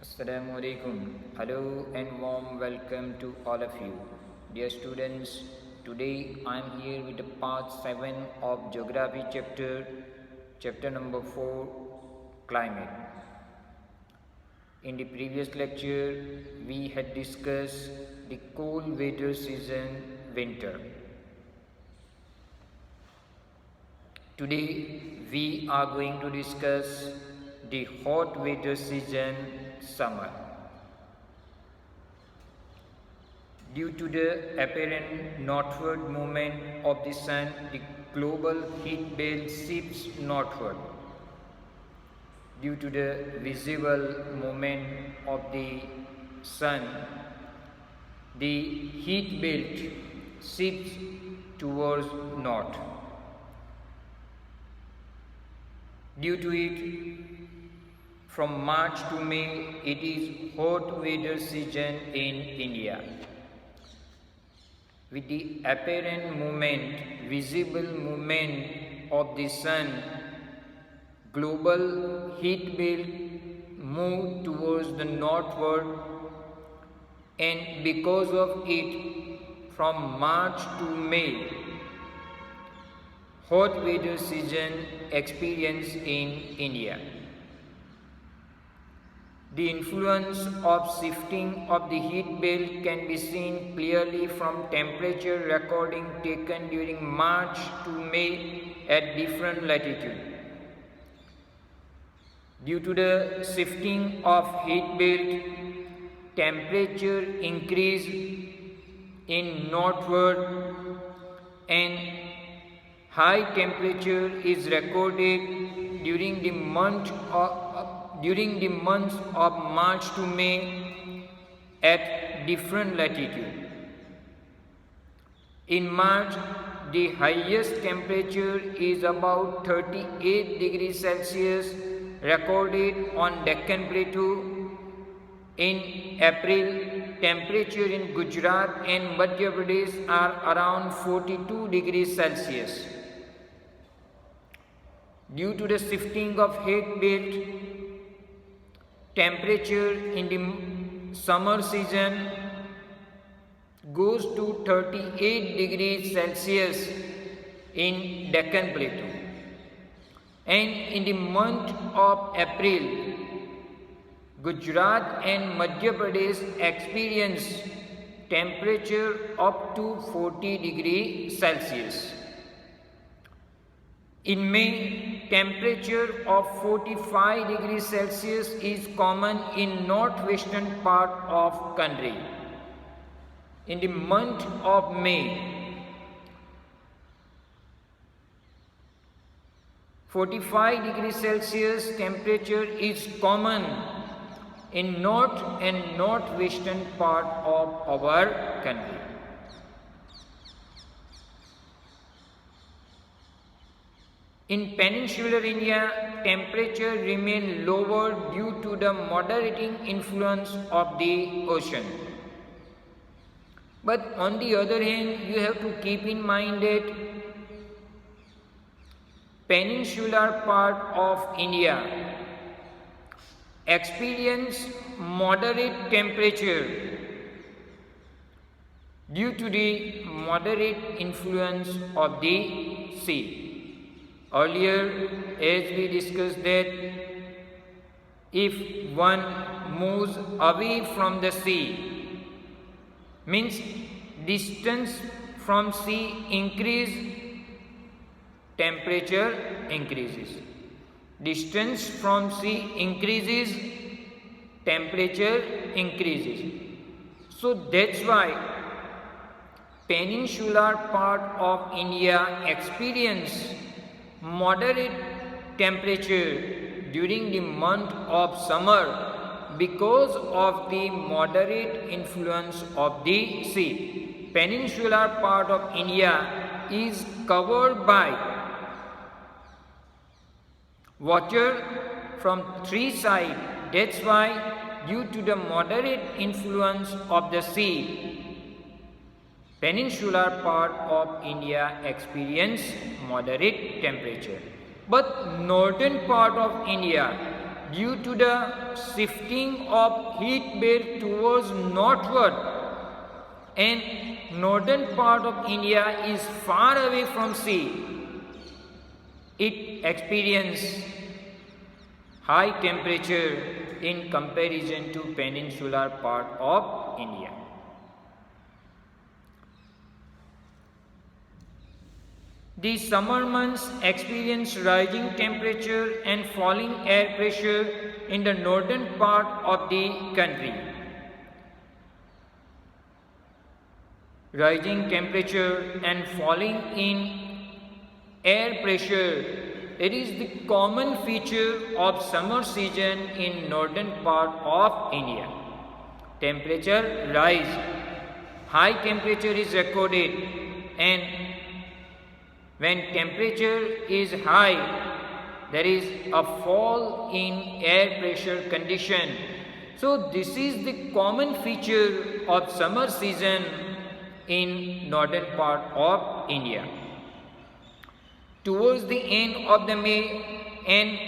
Assalamu alaikum. Hello and warm welcome to all of you. Dear students, today I am here with the part 7 of Geography chapter number 4, Climate. In the previous lecture, we had discussed the cold weather season, winter. Today, we are going to discuss the hot weather season, summer. Due to the apparent northward movement of the sun, the global heat belt shifts northward. Due to the visible movement of the sun, the heat belt shifts towards north. Due to it, from March to May, it is hot weather season in India. With the apparent movement, visible movement of the sun, global heat belt move towards the northward, and because of it, from March to May, hot weather season experience in India. The influence of shifting of the heat belt can be seen clearly from temperature recording taken during March to May at different latitude. Due to the shifting of heat belt, temperature increase in northward and high temperature is recorded during the months of March to May at different latitude. In March, the highest temperature is about 38 degrees Celsius recorded on Deccan Plateau. In April, temperature in Gujarat and Madhya Pradesh are around 42 degrees Celsius. Due to the shifting of heat belt, temperature in the summer season goes to 38 degrees Celsius in Deccan Plateau. And in the month of April, Gujarat and Madhya Pradesh experience temperature up to 40 degrees Celsius. In May, temperature of 45 degrees Celsius is common in northwestern part of country. In the month of May, 45 degrees Celsius temperature is common in north and northwestern part of our country. In peninsular India, temperature remain lower due to the moderating influence of the ocean. But on the other hand, you have to keep in mind that peninsular part of India experience moderate temperature due to the moderate influence of the sea. Earlier, as we discussed that if one moves away from the sea, means distance from sea increase, temperature increases. Distance from sea increases, temperature increases. So that's why peninsular part of India experience moderate temperature during the month of summer because of the moderate influence of the sea. Peninsular part of India is covered by water from three sides. That's why due to the moderate influence of the sea, peninsular part of India experience moderate temperature. But northern part of India due to the shifting of heat belt towards northward, and northern part of India is far away from sea. It experiences high temperature in comparison to peninsular part of India. The summer months experience rising temperature and falling air pressure in the northern part of the country. Rising temperature and falling in air pressure, it is the common feature of summer season in northern part of India. Temperature rise, high temperature is recorded, and when temperature is high, there is a fall in air pressure condition. So this is the common feature of summer season in northern part of India. Towards the end of the May, an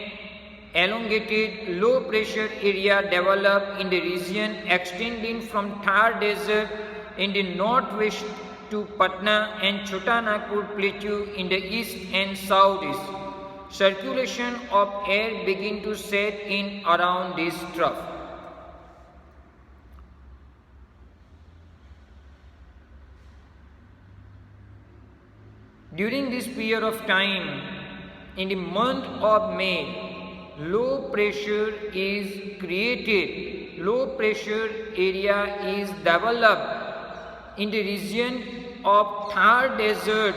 elongated low pressure area developed in the region extending from Thar Desert in the northwest to Patna and Chota Nagpur Plateau in the east and southeast. Circulation of air begin to set in around this trough. During this period of time, in the month of May, low pressure is created, low pressure area is developed in the region of Thar Desert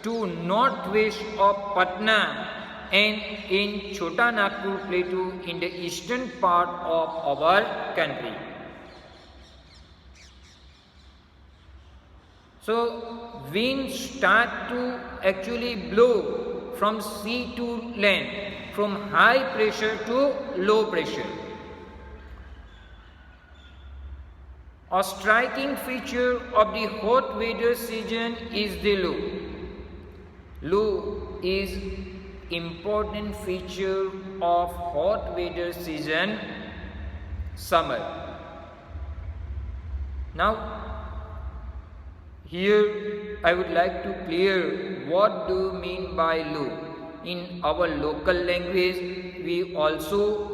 to northwest of Patna and in Chota Nagpur Plateau in the eastern part of our country. So winds start to actually blow from sea to land, from high pressure to low pressure. A striking feature of the hot weather season is the low. Low is important feature of hot weather season, summer. Now, here I would like to clear what do mean by low. In our local language, we also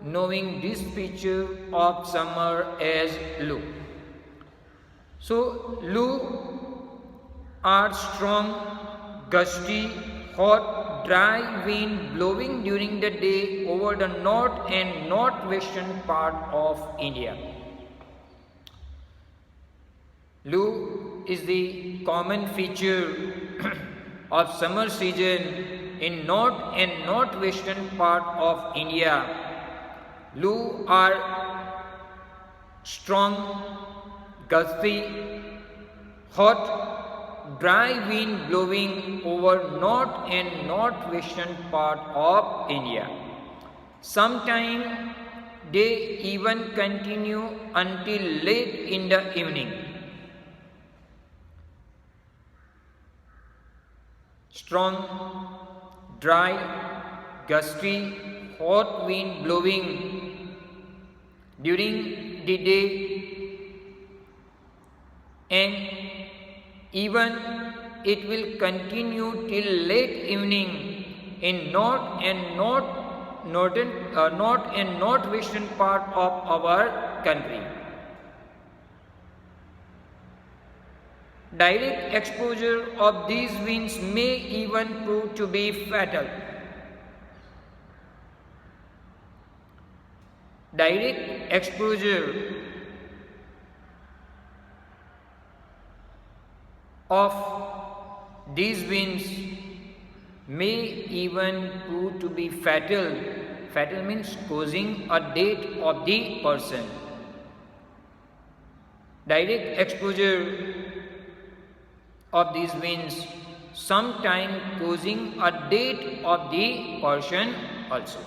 knowing this feature of summer as low. So, low are strong, gusty, hot, dry wind blowing during the day over the north and northwestern part of India. Low is the common feature of summer season in north and northwestern part of India. Low are strong, gusty, hot, dry wind blowing over north and northwestern part of India. Sometimes they even continue until late in the evening. Strong, dry, gusty, hot wind blowing during the day, and even it will continue till late evening in north and northwestern part of our country. Direct exposure of these winds may even prove to be fatal. Direct exposure of these winds may even prove to be fatal. Fatal means causing a death of the person. Direct exposure of these winds sometime causing a death of the person also.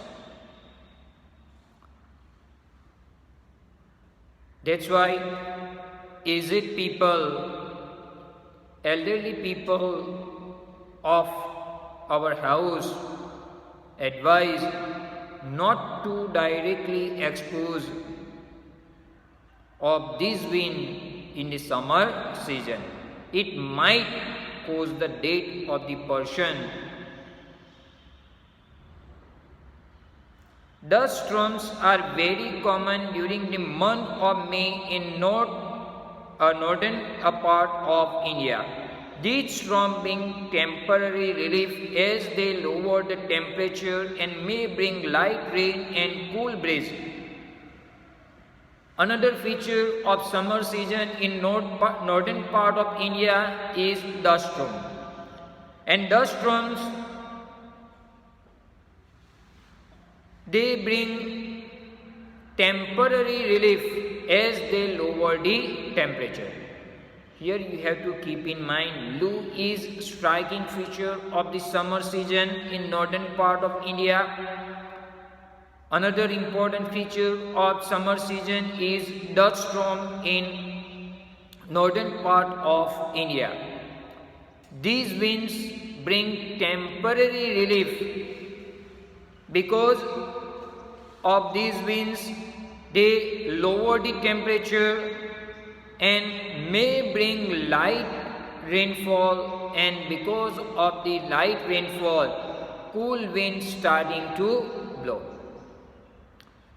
That's why aged people, elderly people of our house advise not too directly exposed of this wind in the summer season. It might cause the death of the person. Dust storms are very common during the month of May in northern part of India. These storms bring temporary relief as they lower the temperature and may bring light rain and cool breeze. Another feature of summer season in northern part of India is dust storm. And dust storms, they bring temporary relief as they lower the temperature. Here you have to keep in mind, loo is striking feature of the summer season in northern part of India. Another important feature of summer season is dust storm in northern part of India. These winds bring temporary relief. Because of these winds, they lower the temperature and may bring light rainfall, and because of the light rainfall, cool winds starting to blow.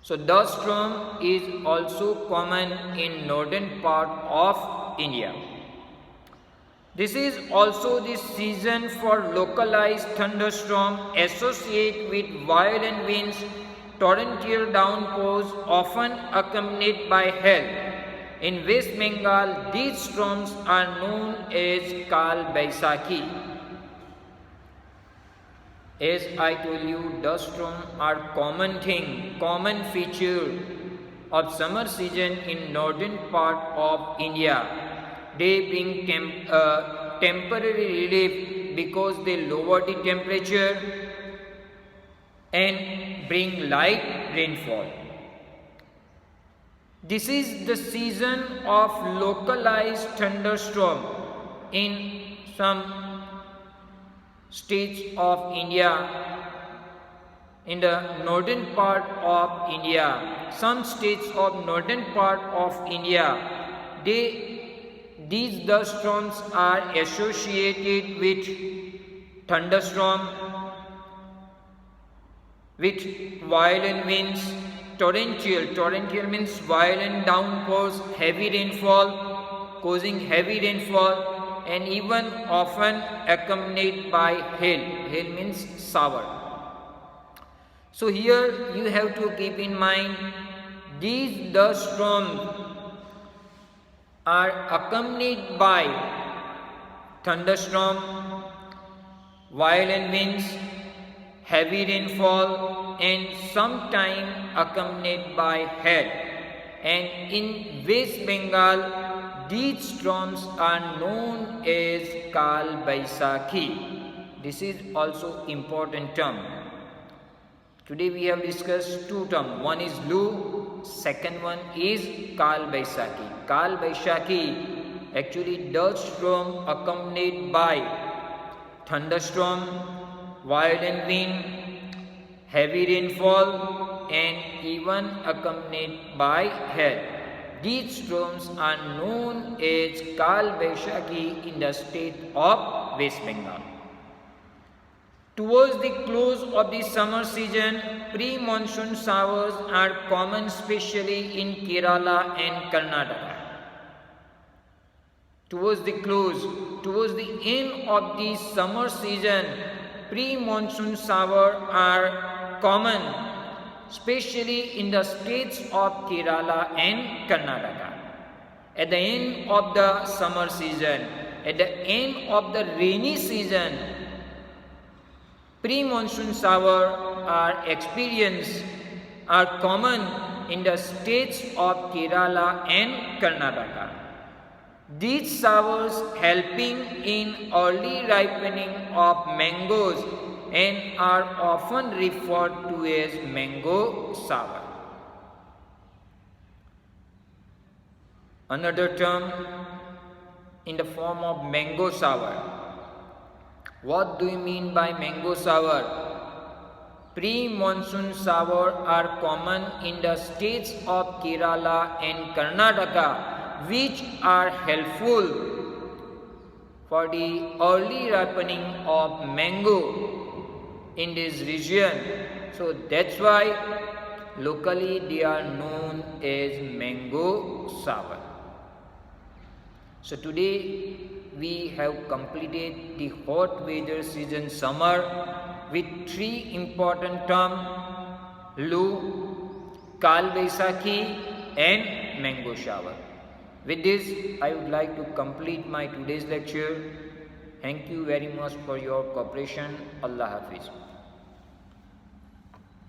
So dust storm is also common in northern part of India. This is also the season for localized thunderstorm associated with violent winds, torrential downpours often accompanied by hail. In West Bengal, these storms are known as Kal Baisakhi. As I told you, dust storms are common feature of summer season in northern part of India. They bring temporary relief because they lower the temperature and bring light rainfall. This is the season of localized thunderstorm in some states of India, in the northern part of India. Some states of northern part of India, these dust storms are associated with thunderstorm, with violent winds, torrential means violent downpours, heavy rainfall, causing heavy rainfall, and even often accompanied by hail. Hail means shower. So here you have to keep in mind, these dust storms are accompanied by thunderstorm, violent winds, heavy rainfall, and sometimes accompanied by hail. And in West Bengal, these storms are known as Kal Baisakhi. This is also important term. Today we have discussed two terms. One is Loo, second one is Kal Baisakhi. Kal Baisakhi, actually dust storm accompanied by thunderstorm, violent wind, heavy rainfall, and even accompanied by hail. These storms are known as Kal Baisakhi in the state of West Bengal. Towards the close of the summer season, pre-monsoon showers are common, especially in Kerala and Karnataka. Towards the end of the summer season, pre-monsoon showers are common, especially in the states of Kerala and Karnataka. At the end of the summer season, at the end of the rainy season, pre-monsoon showers are common in the states of Kerala and Karnataka. These showers helping in early ripening of mangoes and are often referred to as mango shower. Another term in the form of mango shower. What do you mean by mango shower? pre-monsoon shower are common in the states of Kerala and Karnataka, which are helpful for the early ripening of mango in this region. So that's why locally they are known as mango shower. So today we have completed the hot weather season summer with three important terms: Lu, Kal Baisakhi and mango shower. With this, I would like to complete my today's lecture. Thank you very much for your cooperation. Allah Hafiz.